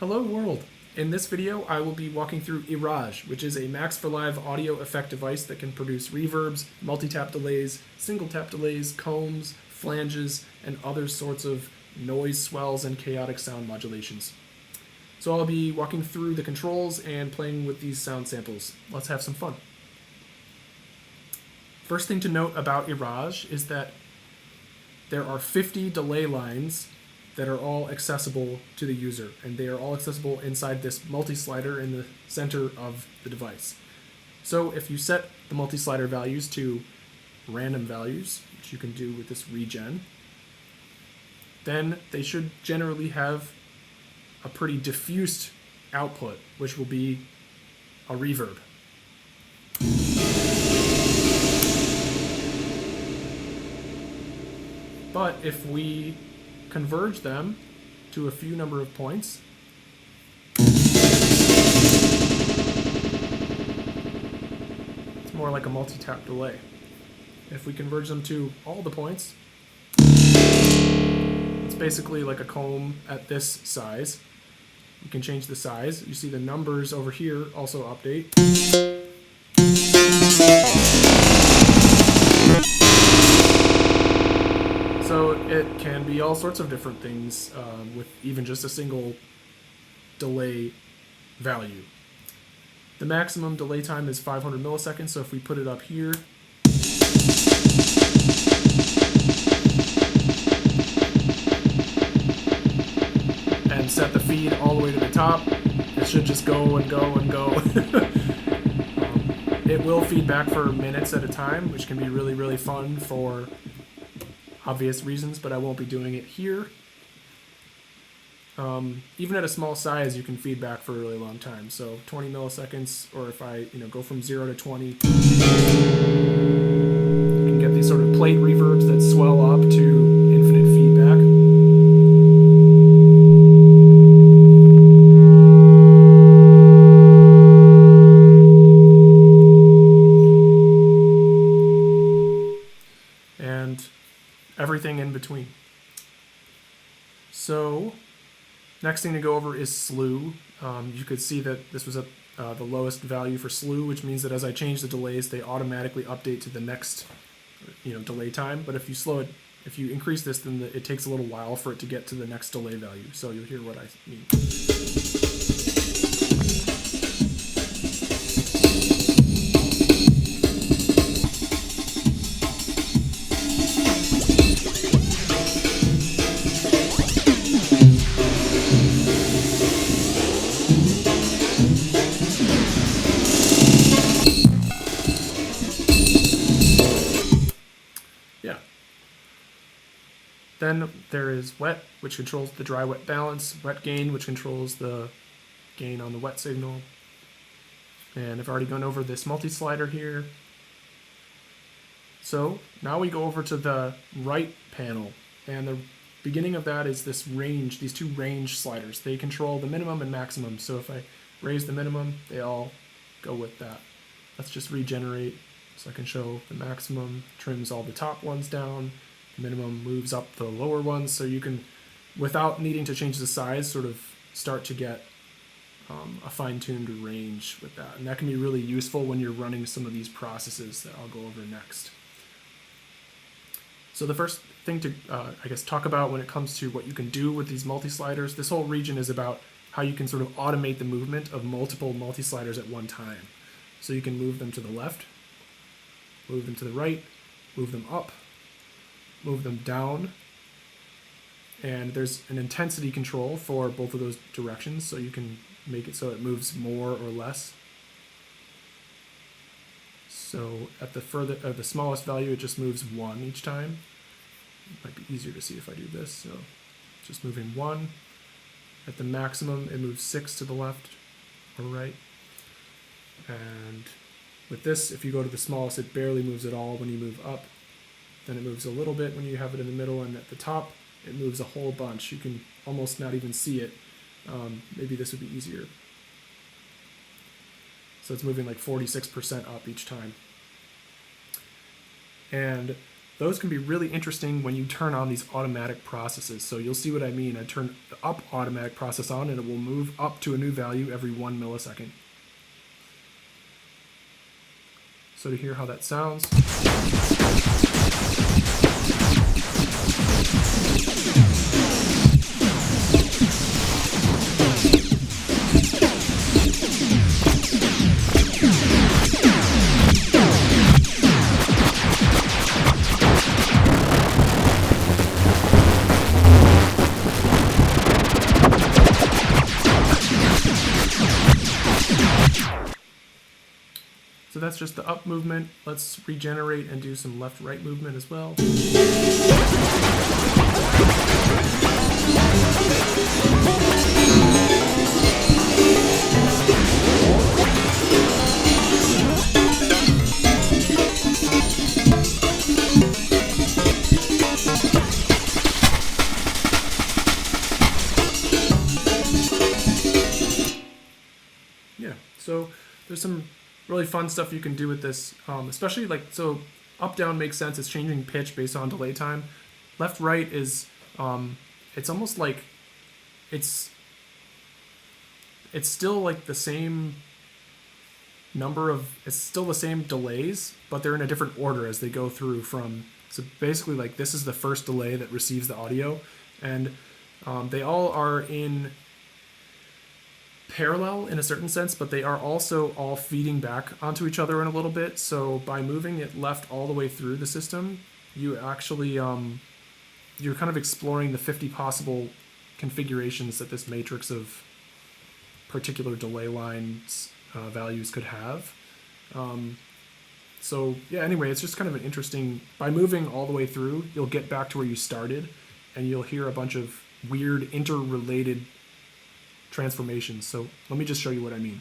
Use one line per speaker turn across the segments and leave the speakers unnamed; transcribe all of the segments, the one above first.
Hello world! In this video I will be walking through Irage, which is a Max for Live audio effect device that can produce reverbs, multi-tap delays, single tap delays, combs, flanges, and other sorts of noise swells and chaotic sound modulations. So I'll be walking through the controls and playing with these sound samples. Let's have some fun. First thing to note about Irage is that there are 50 delay lines that are all accessible to the user, and they are all accessible inside this multi-slider in the center of the device. So if you set the multi-slider values to random values, which you can do with this regen, then they should generally have a pretty diffused output, which will be a reverb. But if we converge them to a few number of points, it's more like a multi-tap delay. If we converge them to all the points, it's basically like a comb at this size. You can change the size. You see the numbers over here also update. So it can be all sorts of different things with even just a single delay value. The maximum delay time is 500 milliseconds, so if we put it up here, and set the feed all the way to the top, it should just go and go and go. It will feed back for minutes at a time, which can be really, really fun for obvious reasons, but I won't be doing it here. Even at a small size, you can feed back for a really long time. So 20 milliseconds, or if I go from 0 to 20, you can get these sort of plate reverbs that swell up to infinite feedback. And everything in between. So next thing to go over is slew. You could see that this was the lowest value for slew, which means that as I change the delays, they automatically update to the next delay time. But if you if you increase this, then it takes a little while for it to get to the next delay value. So you'll hear what I mean. Then there is wet, which controls the dry-wet balance, wet gain, which controls the gain on the wet signal. And I've already gone over this multi-slider here. So now we go over to the right panel, and the beginning of that is this range, these two range sliders. They control the minimum and maximum. So if I raise the minimum, they all go with that. Let's just regenerate so I can show the maximum, trims all the top ones down. Minimum moves up the lower ones, so you can, without needing to change the size, sort of start to get a fine-tuned range with that. And that can be really useful when you're running some of these processes that I'll go over next. So the first thing to, talk about when it comes to what you can do with these multi-sliders, this whole region is about how you can sort of automate the movement of multiple multi-sliders at one time. So you can move them to the left, move them to the right, move them up, move them down, and there's an intensity control for both of those directions, so you can make it so it moves more or less. So at the smallest value, it just moves 1 each time. It might be easier to see if I do this. So just moving 1. At the maximum, it moves 6 to the left or right. And with this, if you go to the smallest, it barely moves at all when you move up. Then it moves a little bit when you have it in the middle, and at the top, it moves a whole bunch. You can almost not even see it. Maybe this would be easier. So it's moving like 46% up each time. And those can be really interesting when you turn on these automatic processes. So you'll see what I mean. I turn the up automatic process on and it will move up to a new value every 1 millisecond. So to hear how that sounds. So that's just the up movement. Let's regenerate and do some left-right movement as well. Yeah, so there's some really fun stuff you can do with this, especially like, so up down makes sense. It's changing pitch based on delay time. Left right is it's almost like it's still like the same number of, it's still the same delays, but they're in a different order as they go through from, so basically like this is the first delay that receives the audio, and they all are in parallel in a certain sense, but they are also all feeding back onto each other in a little bit. So by moving it left all the way through the system, you actually you're kind of exploring the 50 possible configurations that this matrix of particular delay lines values could have. So yeah, anyway, it's just kind of an interesting, by moving all the way through, you'll get back to where you started and you'll hear a bunch of weird interrelated transformations. So let me just show you what I mean.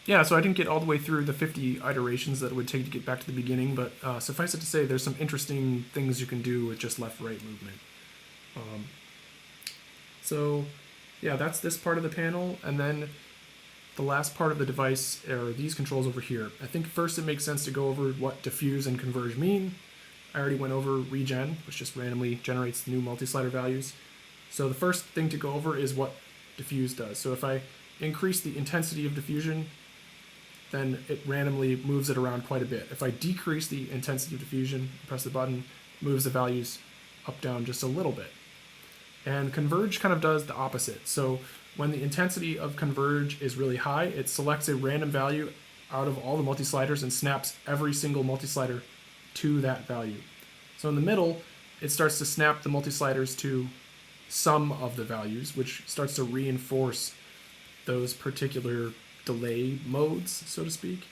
Yeah, so I didn't get all the way through the 50 iterations that it would take to get back to the beginning, but suffice it to say there's some interesting things you can do with just left-right movement. So yeah, that's this part of the panel, and then the last part of the device are these controls over here. I think first it makes sense to go over what diffuse and converge mean. I already went over regen, which just randomly generates new multi-slider values. So the first thing to go over is what diffuse does. So if I increase the intensity of diffusion, then it randomly moves it around quite a bit. If I decrease the intensity of diffusion, press the button, it moves the values up, down just a little bit. And converge kind of does the opposite. So when the intensity of converge is really high, it selects a random value out of all the multi-sliders and snaps every single multi-slider to that value. So in the middle, it starts to snap the multi-sliders to some of the values, which starts to reinforce those particular delay modes, so to speak.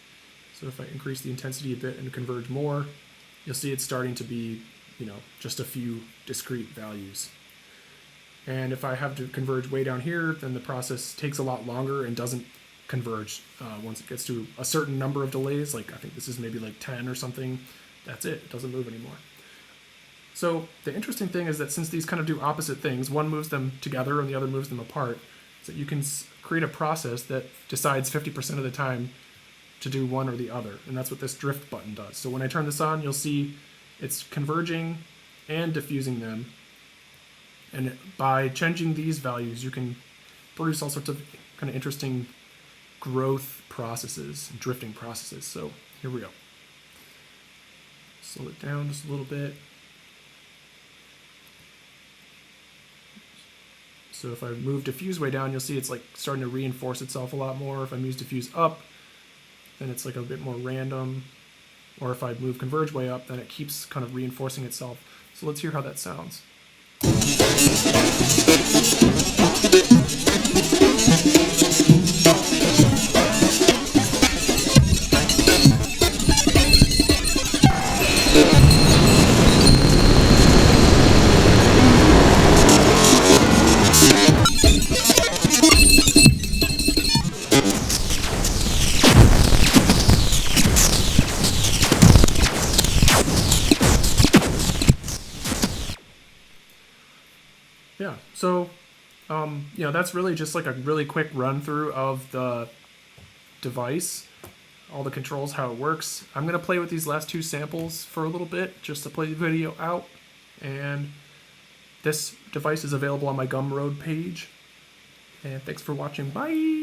So if I increase the intensity a bit and converge more, you'll see it's starting to be, just a few discrete values. And if I have to converge way down here, then the process takes a lot longer and doesn't converge. Once it gets to a certain number of delays, like I think this is maybe like 10 or something, that's it. It doesn't move anymore. So the interesting thing is that since these kind of do opposite things, one moves them together and the other moves them apart, so you can create a process that decides 50% of the time to do one or the other. And that's what this drift button does. So when I turn this on, you'll see it's converging and diffusing them. And by changing these values, you can produce all sorts of kind of interesting growth processes, drifting processes. So here we go. Slow it down just a little bit. So if I move diffuse way down, you'll see it's like starting to reinforce itself a lot more. If I move diffuse up, then it's like a bit more random. Or if I move converge way up, then it keeps kind of reinforcing itself. So let's hear how that sounds. So, that's really just like a really quick run through of the device, all the controls, how it works. I'm going to play with these last two samples for a little bit just to play the video out. And this device is available on my Gumroad page. And thanks for watching. Bye!